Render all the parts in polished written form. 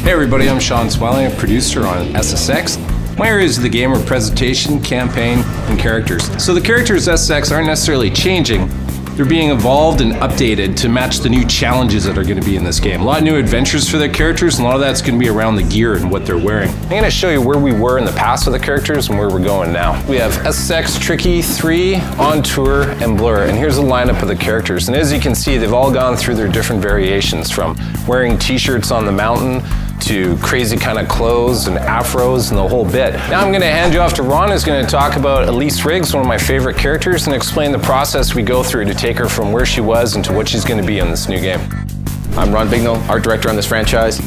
Hey everybody, I'm Sean Swelling, a producer on SSX. My areas of the game are presentation, campaign, and characters. So the characters SSX aren't necessarily changing, they're being evolved and updated to match the new challenges that are going to be in this game. A lot of new adventures for the characters, and a lot of that's going to be around the gear and what they're wearing. I'm going to show you where we were in the past with the characters and where we're going now. We have SSX, Tricky, 3, On Tour, and Blur, and here's the lineup of the characters. And as you can see, they've all gone through their different variations, from wearing t-shirts on the mountain to crazy kind of clothes and afros and the whole bit. Now I'm going to hand you off to Ron, who's going to talk about Elise Riggs, one of my favorite characters, and explain the process we go through to take her from where she was into what she's going to be in this new game. I'm Ron Bignell, art director on this franchise,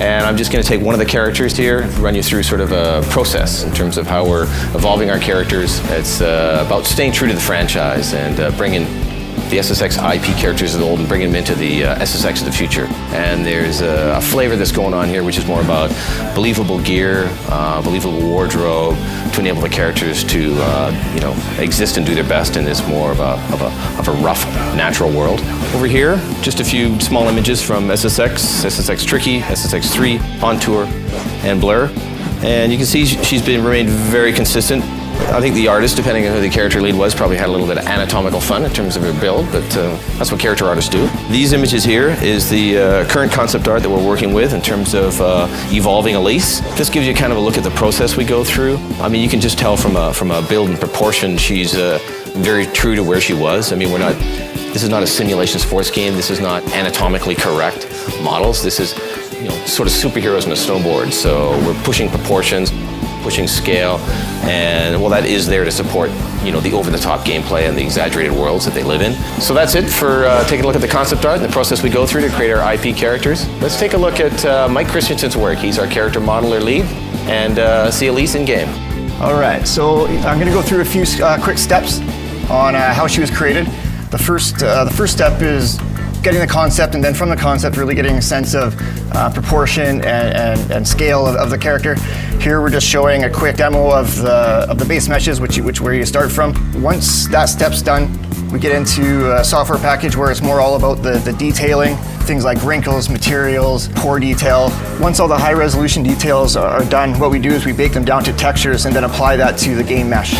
and I'm just going to take one of the characters here, run you through sort of a process in terms of how we're evolving our characters. It's about staying true to the franchise and bringing the SSX IP characters of the old and bringing them into the SSX of the future. And there's a flavor that's going on here, which is more about believable gear, believable wardrobe, to enable the characters to you know, exist and do their best in this more of a rough, natural world. Over here, just a few small images from SSX, SSX Tricky, SSX 3, On Tour, and Blur. And you can see she's remained very consistent. I think the artist, depending on who the character lead was, probably had a little bit of anatomical fun in terms of her build, but that's what character artists do. These images here is the current concept art that we're working with in terms of evolving Elise. This gives you kind of a look at the process we go through. I mean, you can just tell from a build and proportion, she's very true to where she was. I mean, this is not a simulation sports game. This is not anatomically correct models. This is, you know, sort of superheroes on a snowboard. So we're pushing proportions, pushing scale, and well, that is there to support, you know, the over-the-top gameplay and the exaggerated worlds that they live in. So that's it for taking a look at the concept art and the process we go through to create our IP characters. Let's take a look at Mike Christensen's work. He's our character modeler lead, and see Elise in game. All right, so I'm going to go through a few quick steps on how she was created. The first step is getting the concept, and then from the concept really getting a sense of proportion and scale of the character. Here we're just showing a quick demo of the base meshes, where you start from. Once that step's done, we get into a software package where it's more all about the detailing, things like wrinkles, materials, pore detail. Once all the high resolution details are done, what we do is we bake them down to textures and then apply that to the game mesh.